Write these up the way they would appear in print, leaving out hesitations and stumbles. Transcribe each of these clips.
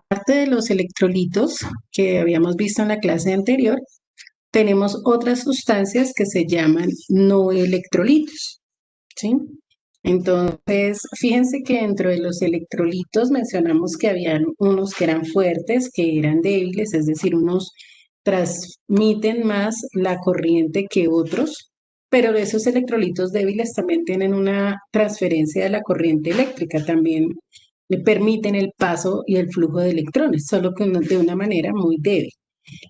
Aparte de los electrolitos que habíamos visto en la clase anterior, tenemos otras sustancias que se llaman no electrolitos, ¿sí? Entonces, fíjense que dentro de los electrolitos mencionamos que habían unos que eran fuertes, que eran débiles, es decir, unos transmiten más la corriente que otros, pero esos electrolitos débiles también tienen una transferencia de la corriente eléctrica, también le permiten el paso y el flujo de electrones, solo que de una manera muy débil.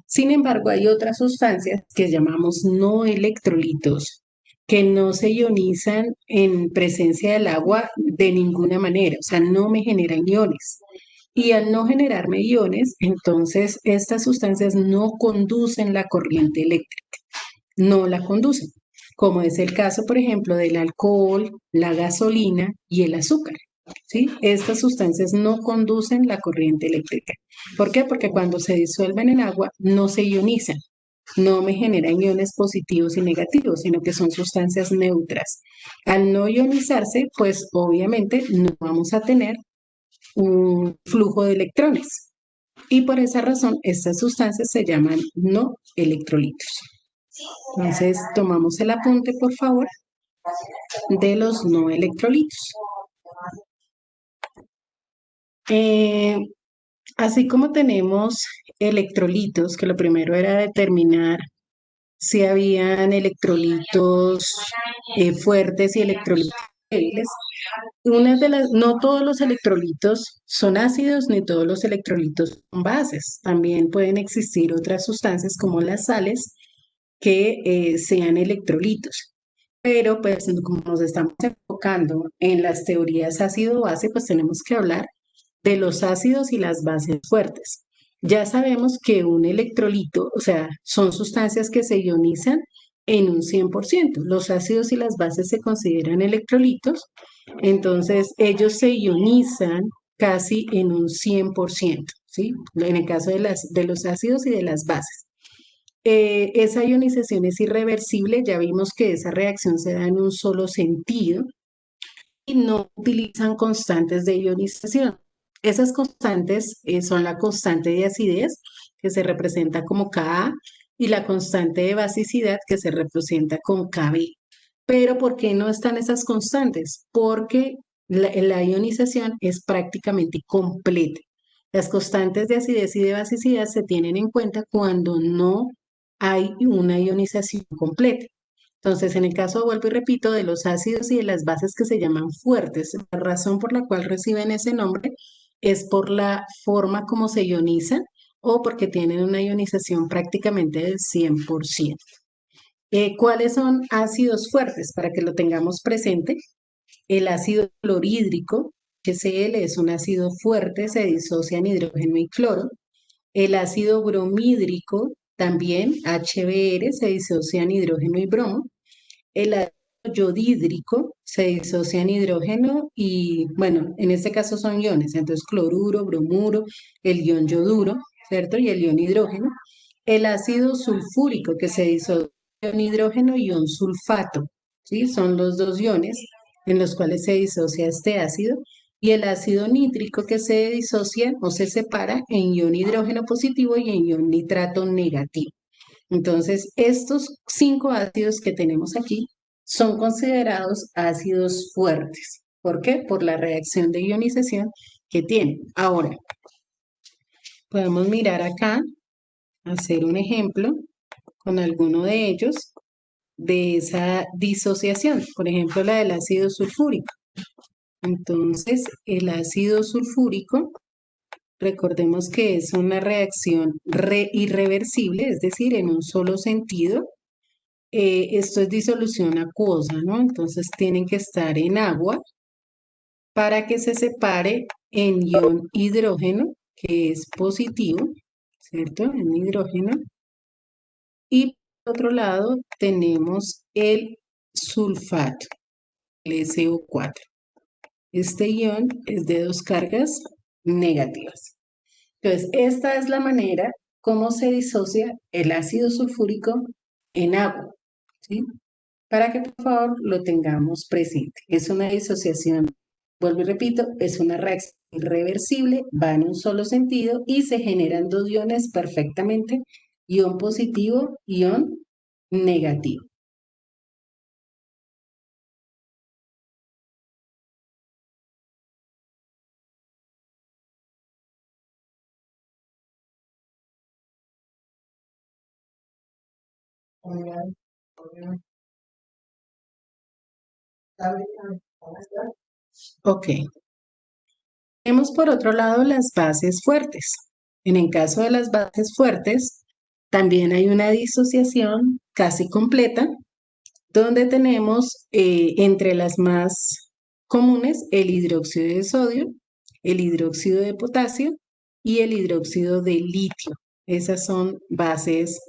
Sin embargo, hay otras sustancias que llamamos no electrolitos, que no se ionizan en presencia del agua de ninguna manera, o sea, no me generan iones. Y al no generarme iones, entonces estas sustancias no conducen la corriente eléctrica, no la conducen, como es el caso, por ejemplo, del alcohol, la gasolina y el azúcar. ¿Sí? Estas sustancias no conducen la corriente eléctrica. ¿Por qué? Porque cuando se disuelven en agua no se ionizan, no me generan iones positivos y negativos, sino que son sustancias neutras. Al no ionizarse, pues obviamente no vamos a tener un flujo de electrones. Y por esa razón, estas sustancias se llaman no electrolitos. Entonces, tomamos el apunte, por favor, de los no electrolitos. Eh, Así como tenemos electrolitos, que lo primero era determinar si habían electrolitos fuertes y electrolitos débiles. No todos los electrolitos son ácidos ni todos los electrolitos son bases. También pueden existir otras sustancias como las sales que sean electrolitos. Pero pues como nos estamos enfocando en las teorías ácido-base, pues tenemos que hablar de los ácidos y las bases fuertes. Ya sabemos que un electrolito, o sea, son sustancias que se ionizan en un 100%. Los ácidos y las bases se consideran electrolitos, entonces ellos se ionizan casi en un 100%, ¿sí? En el caso de los ácidos y de las bases. Esa ionización es irreversible, ya vimos que esa reacción se da en un solo sentido y no utilizan constantes de ionización. Esas constantes son la constante de acidez, que se representa como Ka, y la constante de basicidad, que se representa con Kb. Pero ¿por qué no están esas constantes? Porque la ionización es prácticamente completa. Las constantes de acidez y de basicidad se tienen en cuenta cuando no hay una ionización completa. Entonces, en el caso, vuelvo y repito, de los ácidos y de las bases que se llaman fuertes, la razón por la cual reciben ese nombre es por la forma como se ionizan o porque tienen una ionización prácticamente del 100%. ¿Cuáles son ácidos fuertes? Para que lo tengamos presente, el ácido clorhídrico, HCl, es un ácido fuerte, se disocia en hidrógeno y cloro. El ácido bromídrico, también HBr, se disocia en hidrógeno y bromo. El ácido yodídrico se disocia en hidrógeno y, bueno, en este caso son iones, entonces cloruro, bromuro, el ion yoduro, ¿cierto? Y el ion hidrógeno. El ácido sulfúrico que se disocia en hidrógeno y ion sulfato, ¿sí? Son los dos iones en los cuales se disocia este ácido. Y el ácido nítrico que se disocia o se separa en ion hidrógeno positivo y en ion nitrato negativo. Entonces, estos 5 ácidos que tenemos aquí son considerados ácidos fuertes. ¿Por qué? Por la reacción de ionización que tienen. Ahora, podemos mirar acá, hacer un ejemplo con alguno de ellos de esa disociación. Por ejemplo, la del ácido sulfúrico. Entonces, el ácido sulfúrico, recordemos que es una reacción irreversible, es decir, en un solo sentido. Esto es disolución acuosa, ¿no? Entonces tienen que estar en agua para que se separe en ion hidrógeno, que es positivo, ¿cierto? En hidrógeno. Y por otro lado tenemos el sulfato, el SO4. Este ion es de 2 cargas negativas. Entonces, esta es la manera como se disocia el ácido sulfúrico en agua, ¿sí? Para que por favor lo tengamos presente. Es una disociación Vuelvo y repito, es una reacción irreversible, va en un solo sentido y se generan dos iones perfectamente, ion positivo, ion negativo. Ok. Tenemos por otro lado las bases fuertes. En el caso de las bases fuertes, también hay una disociación casi completa, donde tenemos entre las más comunes el hidróxido de sodio, el hidróxido de potasio y el hidróxido de litio. Esas son bases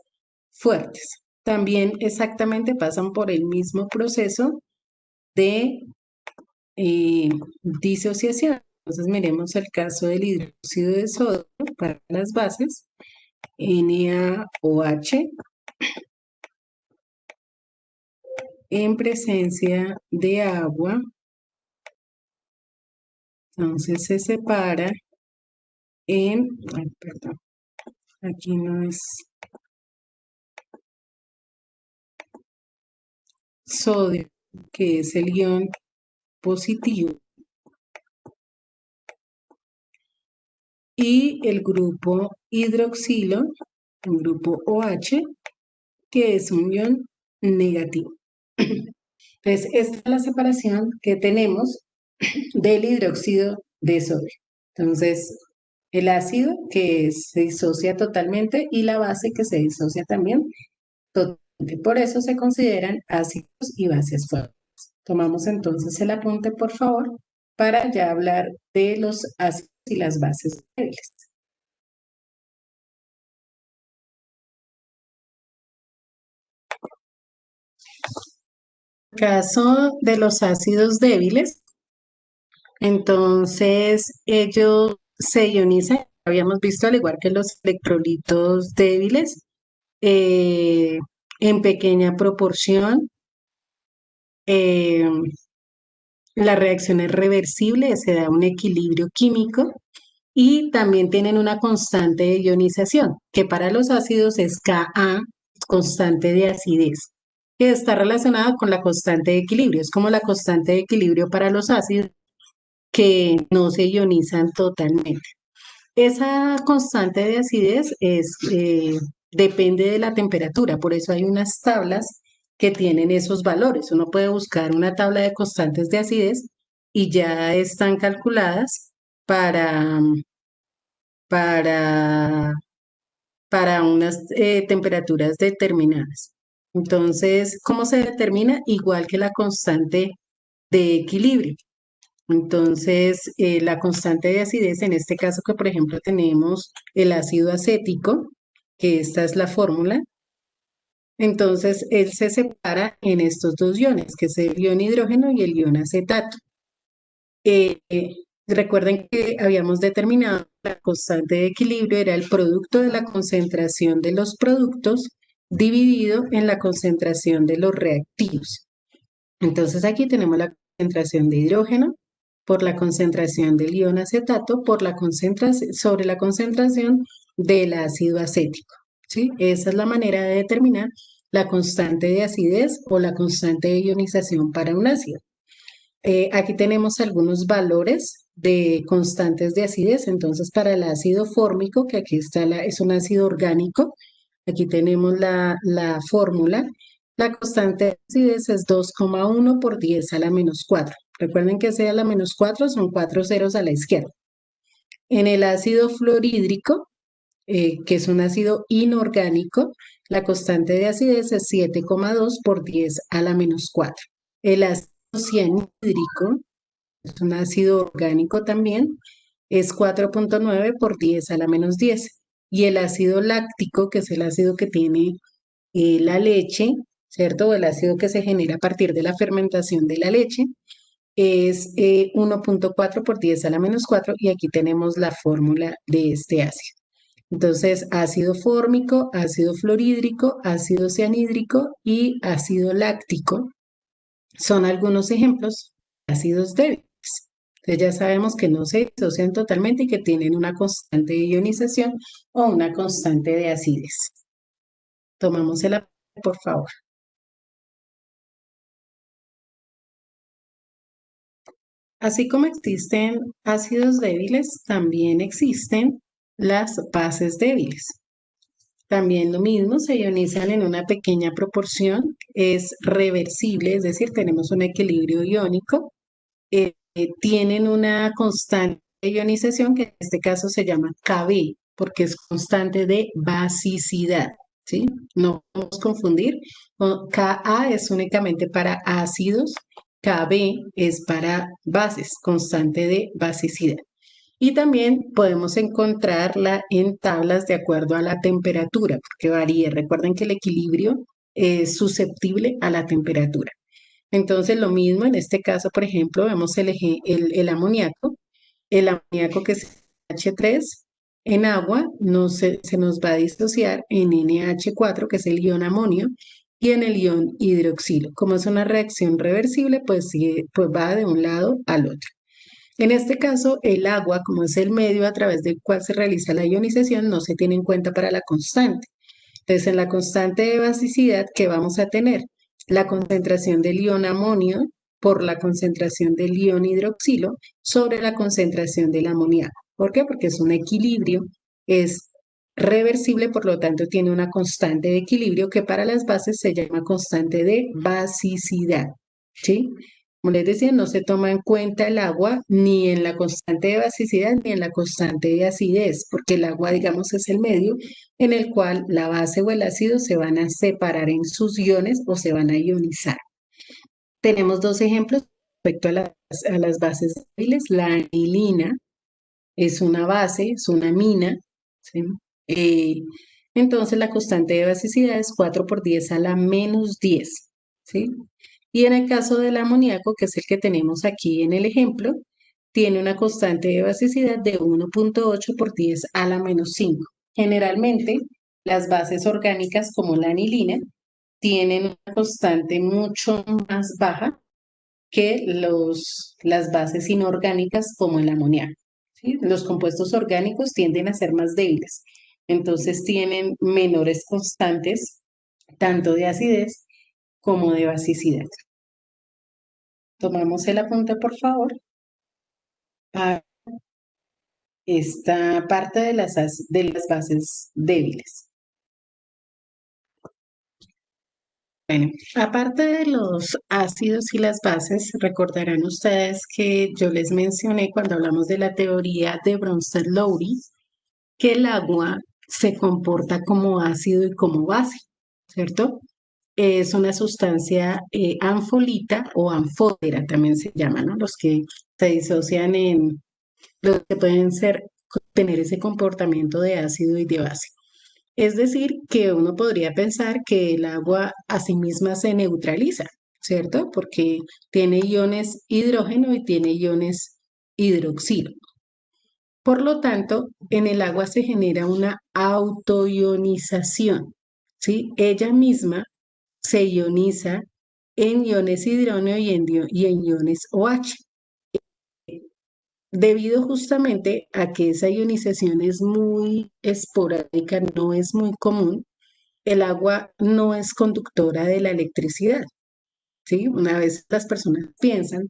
fuertes. También exactamente pasan por el mismo proceso de eh, disociación. Entonces miremos el caso del hidróxido de sodio para las bases, NaOH, en presencia de agua. Entonces se separa perdón, aquí no es sodio, que es el ion positivo, y el grupo hidroxilo, el grupo OH, que es un ion negativo. Entonces, esta es la separación que tenemos del hidróxido de sodio. Entonces, el ácido que se disocia totalmente y la base que se disocia también totalmente. Por eso se consideran ácidos y bases fuertes. Tomamos entonces el apunte, por favor, para ya hablar de los ácidos y las bases débiles. En el caso de los ácidos débiles, entonces ellos se ionizan, habíamos visto al igual que los electrolitos débiles, eh, en pequeña proporción. eh, la reacción es reversible, se da un equilibrio químico y también tienen una constante de ionización, que para los ácidos es Ka, constante de acidez, que está relacionada con la constante de equilibrio. Es como la constante de equilibrio para los ácidos que no se ionizan totalmente. Esa constante de acidez depende de la temperatura, por eso hay unas tablas que tienen esos valores. Uno puede buscar una tabla de constantes de acidez y ya están calculadas para, para, para unas temperaturas determinadas. Entonces, ¿cómo se determina? Igual que la constante de equilibrio. Entonces, la constante de acidez, en este caso que por ejemplo tenemos el ácido acético, que esta es la fórmula, entonces él se separa en estos dos iones, que es el ion hidrógeno y el ion acetato. Eh, eh, Recuerden que habíamos determinado que la constante de equilibrio era el producto de la concentración de los productos dividido en la concentración de los reactivos. Entonces aquí tenemos la concentración de hidrógeno por la concentración del ion acetato por la concentración, sobre la concentración del ácido acético. ¿Sí? Esa es la manera de determinar la constante de acidez o la constante de ionización para un ácido. Aquí tenemos algunos valores de constantes de acidez. Entonces, para el ácido fórmico, que aquí está, es un ácido orgánico, aquí tenemos la fórmula. La constante de acidez es 2,1 por 10 a la menos 4. Recuerden que sea a la menos 4 son 4 ceros a la izquierda. En el ácido fluorhídrico, que es un ácido inorgánico, la constante de acidez es 7,2 por 10 a la menos 4. El ácido cianhídrico, es un ácido orgánico también, es 4,9 por 10 a la menos 10. Y el ácido láctico, que es el ácido que tiene la leche, ¿cierto? O el ácido que se genera a partir de la fermentación de la leche, es 1,4 por 10 a la menos 4 y aquí tenemos la fórmula de este ácido. Entonces, ácido fórmico, ácido fluorhídrico, ácido cianhídrico y ácido láctico son algunos ejemplos de ácidos débiles. Entonces ya sabemos que no se disocian totalmente y que tienen una constante de ionización o una constante de acidez. Tomamos el apunte, por favor. Así como existen ácidos débiles, también existen las bases débiles. También lo mismo, se ionizan en una pequeña proporción, es reversible, es decir, tenemos un equilibrio iónico, tienen una constante de ionización que en este caso se llama Kb, porque es constante de basicidad, ¿sí? No podemos confundir, Ka es únicamente para ácidos, Kb es para bases, constante de basicidad. Y también podemos encontrarla en tablas de acuerdo a la temperatura, porque varía. Recuerden que el equilibrio es susceptible a la temperatura. Entonces, lo mismo en este caso, por ejemplo, vemos el amoníaco. El amoníaco que es H3 en agua se nos va a disociar en NH4, que es el ion amonio, y en el ion hidroxilo. Como es una reacción reversible, pues va de un lado al otro. En este caso, el agua, como es el medio a través del cual se realiza la ionización, no se tiene en cuenta para la constante. Entonces, en la constante de basicidad, ¿qué vamos a tener? La concentración del ion amonio por la concentración del ion hidroxilo sobre la concentración del amoníaco. ¿Por qué? Porque es un equilibrio, es reversible, por lo tanto tiene una constante de equilibrio que para las bases se llama constante de basicidad. ¿Sí? Como les decía, no se toma en cuenta el agua ni en la constante de basicidad ni en la constante de acidez, porque el agua, digamos, es el medio en el cual la base o el ácido se van a separar en sus iones o se van a ionizar. Tenemos dos ejemplos respecto a las bases débiles. La anilina es una base, es una amina, ¿sí? Eh, entonces la constante de basicidad es 4 por 10 a la menos 10, ¿sí? Y en el caso del amoníaco, que es el que tenemos aquí en el ejemplo, tiene una constante de basicidad de 1.8 por 10 a la menos 5. Generalmente, las bases orgánicas como la anilina tienen una constante mucho más baja que las bases inorgánicas como el amoníaco, ¿sí? Los compuestos orgánicos tienden a ser más débiles, entonces tienen menores constantes tanto de acidez como de basicidad. Tomamos el apunte, por favor, a esta parte de de las bases débiles. Bueno, aparte de los ácidos y las bases, recordarán ustedes que yo les mencioné cuando hablamos de la teoría de Bronsted-Lowry que el agua se comporta como ácido y como base, ¿cierto? Es una sustancia anfolita o anfótera, también se llama, ¿no? Los que se disocian los que pueden tener ese comportamiento de ácido y de base. Es decir, que uno podría pensar que el agua a sí misma se neutraliza, ¿cierto? Porque tiene iones hidrógeno y tiene iones hidroxilo. Por lo tanto, en el agua se genera una autoionización, ¿sí? Ella misma se ioniza en iones hidrógeno y en iones OH, debido justamente a que esa ionización es muy esporádica, no es muy común. El agua no es conductora de la electricidad, ¿sí? Una vez las personas piensan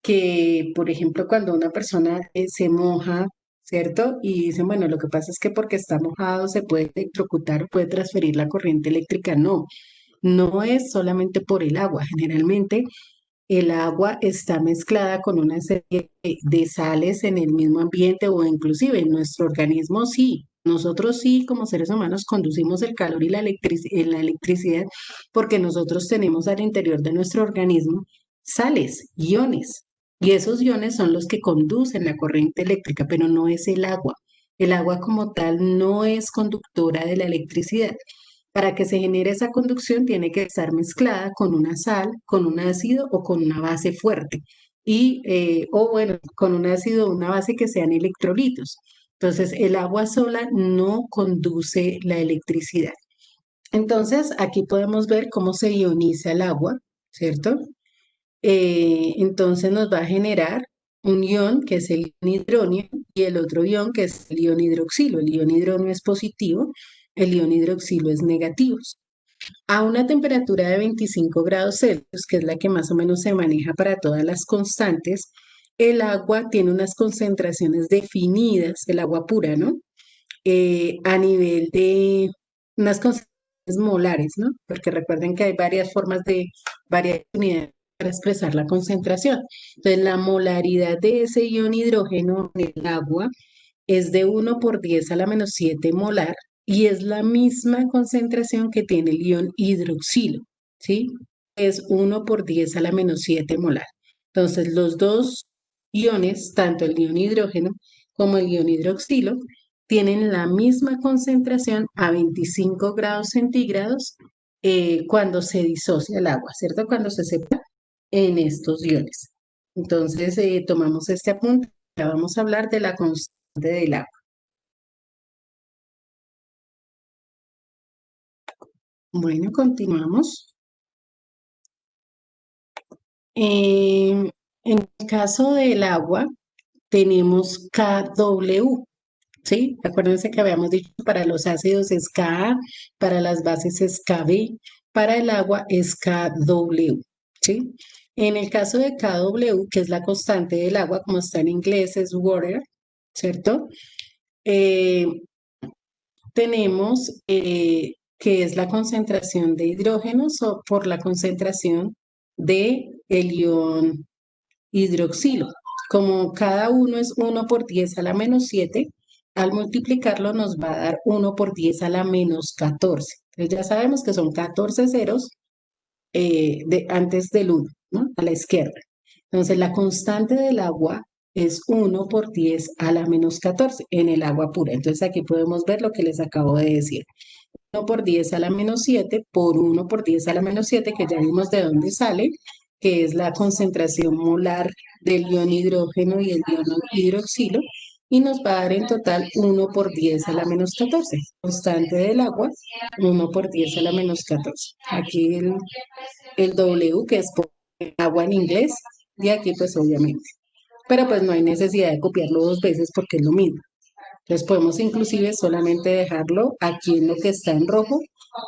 que, por ejemplo, cuando una persona se moja, ¿cierto? Y dicen, bueno, lo que pasa es que porque está mojado se puede electrocutar o puede transferir la corriente eléctrica. No, no es solamente por el agua. Generalmente el agua está mezclada con una serie de sales en el mismo ambiente o inclusive en nuestro organismo, sí. Nosotros sí, como seres humanos, conducimos el calor y la electricidad porque nosotros tenemos al interior de nuestro organismo sales, iones, y esos iones son los que conducen la corriente eléctrica, pero no es el agua. El agua como tal no es conductora de la electricidad. Para que se genere esa conducción tiene que estar mezclada con una sal, con un ácido o con una base fuerte. O bueno, con un ácido o una base que sean electrolitos. Entonces, el agua sola no conduce la electricidad. Entonces, aquí podemos ver cómo se ioniza el agua, ¿cierto? Entonces nos va a generar un ion que es el ion hidronio y el otro ion que es el ion hidroxilo. El ion hidronio es positivo, el ion hidroxilo es negativo. A una temperatura de 25 grados Celsius, que es la que más o menos se maneja para todas las constantes, el agua tiene unas concentraciones definidas, el agua pura, ¿no? A nivel de unas concentraciones molares, ¿no? Porque recuerden que hay varias formas de, varias unidades para expresar la concentración. Entonces, la molaridad de ese ion hidrógeno en el agua es de 1 por 10 a la -7 molar y es la misma concentración que tiene el ion hidroxilo, ¿sí? Es 1 por 10 a la -7 molar. Entonces, los dos iones, tanto el ion hidrógeno como el ion hidroxilo, tienen la misma concentración a 25 grados centígrados cuando se disocia el agua, ¿cierto? Cuando se separa en estos iones. Entonces, tomamos este apunte. Ya vamos a hablar de la constante del agua. Bueno, continuamos. En el caso del agua, tenemos KW, ¿sí? Acuérdense que habíamos dicho para los ácidos es Ka, para las bases es Kb, para el agua es KW, ¿sí? En el caso de KW, que es la constante del agua, como está en inglés, es water, ¿cierto? Eh, tenemos que es la concentración de hidrógenos o por la concentración de el ion hidroxilo. Como cada uno es 1 por 10 a la -7, al multiplicarlo nos va a dar 1 por 10 a la -14. Entonces ya sabemos que son 14 ceros antes del 1, ¿no? A la izquierda. Entonces la constante del agua es 1 por 10 a la -14 en el agua pura. Entonces aquí podemos ver lo que les acabo de decir. 1 por 10 a la -7 por 1 por 10 a la -7, que ya vimos de dónde sale, que es la concentración molar del ion hidrógeno y el ion hidroxilo, y nos va a dar en total 1 por 10 a la -14. Constante del agua, 1 por 10 a la -14. Aquí el W, que es por agua en inglés, y aquí pues obviamente. Pero pues no hay necesidad de copiarlo dos veces porque es lo mismo. Entonces podemos inclusive solamente dejarlo aquí en lo que está en rojo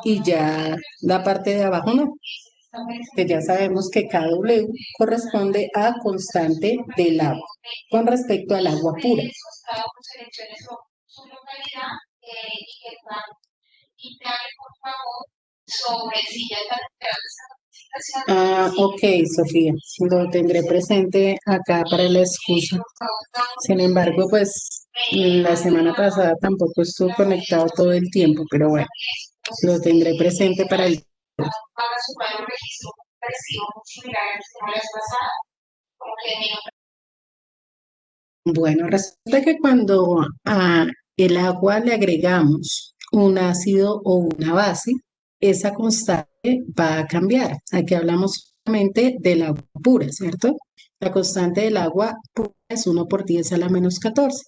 y ya la parte de abajo no, que ya sabemos que KW corresponde a constante del agua con respecto al agua pura. Ah, ok, Sofía, lo tendré presente acá para la excusa. Sin embargo, pues la semana pasada tampoco estuve conectado todo el tiempo, pero bueno, lo tendré presente para el... Bueno, resulta que cuando a el agua le agregamos un ácido o una base, esa constante va a cambiar. Aquí hablamos solamente del agua pura, ¿cierto? La constante del agua pura es 1 por 10 a la -14.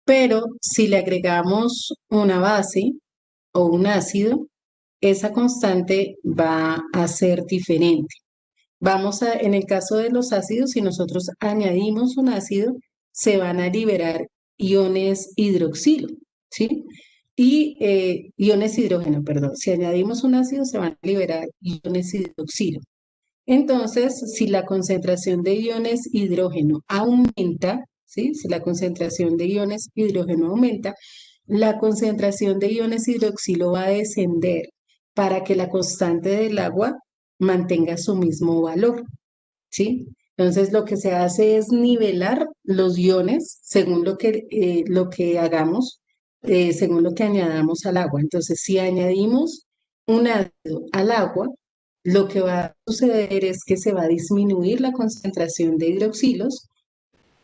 Pero si le agregamos una base o un ácido, esa constante va a ser diferente. En el caso de los ácidos, si nosotros añadimos un ácido, se van a liberar iones hidroxilo, ¿sí? Y iones hidrógeno, perdón. Si añadimos un ácido, se van a liberar iones hidroxilo. Entonces, si la concentración de iones hidrógeno aumenta, ¿sí? Si la concentración de iones hidrógeno aumenta, la concentración de iones hidroxilo va a descender para que la constante del agua mantenga su mismo valor, ¿sí? Entonces, lo que se hace es nivelar los iones según lo que hagamos, según lo que añadamos al agua. Entonces, si añadimos un ácido al agua, lo que va a suceder es que se va a disminuir la concentración de hidroxilos,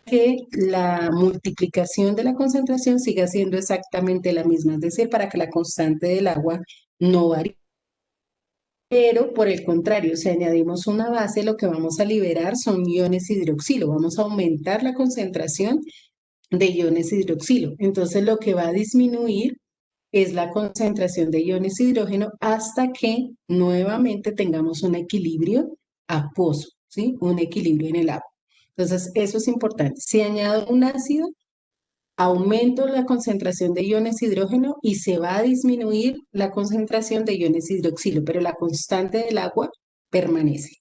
que la multiplicación de la concentración siga siendo exactamente la misma, es decir, para que la constante del agua no varíe. Pero por el contrario, si añadimos una base, lo que vamos a liberar son iones hidroxilo, vamos a aumentar la concentración de iones hidroxilo. Entonces lo que va a disminuir es la concentración de iones hidrógeno hasta que nuevamente tengamos un equilibrio acuoso, ¿sí? Un equilibrio en el agua. Entonces, eso es importante. Si añado un ácido, aumento la concentración de iones hidrógeno y se va a disminuir la concentración de iones hidroxilo, pero la constante del agua permanece.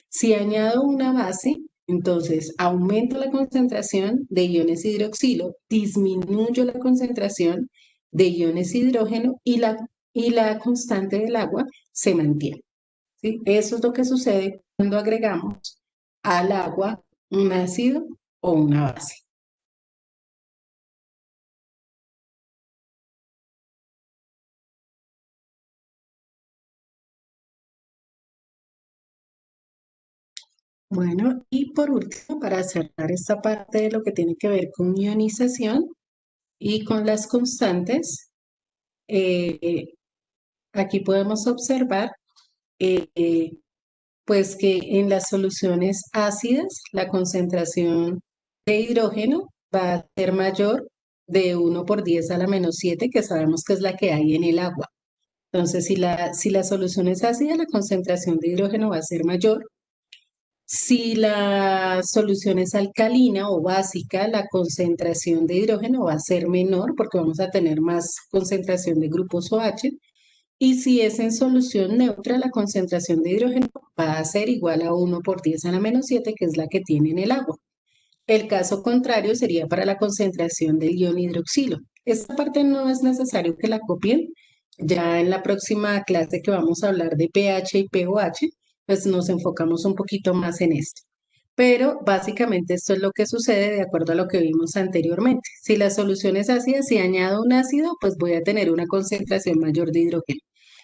Si añado una base, entonces aumento la concentración de iones hidroxilo, disminuyo la concentración de iones hidrógeno y la constante del agua se mantiene. ¿Sí? Eso es lo que sucede cuando agregamos al agua un ácido o una base. Bueno, y por último, para cerrar esta parte de lo que tiene que ver con ionización y con las constantes, eh, aquí podemos observar pues que en las soluciones ácidas la concentración de hidrógeno va a ser mayor de 1 por 10 a la -7, que sabemos que es la que hay en el agua. Entonces, si la solución es ácida, la concentración de hidrógeno va a ser mayor. Si la solución es alcalina o básica, la concentración de hidrógeno va a ser menor porque vamos a tener más concentración de grupos OH. Y si es en solución neutra, la concentración de hidrógeno va a ser igual a 1 por 10 a la -7, que es la que tiene en el agua. El caso contrario sería para la concentración del ion hidroxilo. Esta parte no es necesario que la copien. Ya en la próxima clase que vamos a hablar de pH y pOH, pues nos enfocamos un poquito más en esto. Pero básicamente esto es lo que sucede de acuerdo a lo que vimos anteriormente. Si la solución es ácida, si añado un ácido, pues voy a tener una concentración mayor de hidrógeno.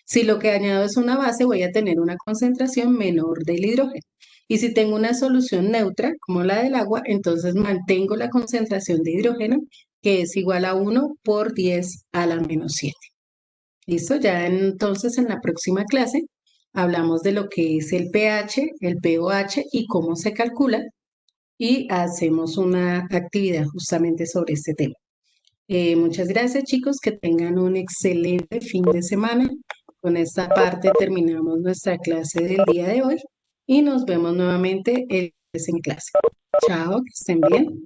Si lo que añado es una base, voy a tener una concentración menor del hidrógeno. Y si tengo una solución neutra, como la del agua, entonces mantengo la concentración de hidrógeno, que es igual a 1 por 10 a la -7. ¿Listo? Ya entonces en la próxima clase hablamos de lo que es el pH, el pOH y cómo se calcula y hacemos una actividad justamente sobre este tema. Muchas gracias, chicos, que tengan un excelente fin de semana. Con esta parte terminamos nuestra clase del día de hoy y nos vemos nuevamente el lunes en clase. Chao, que estén bien.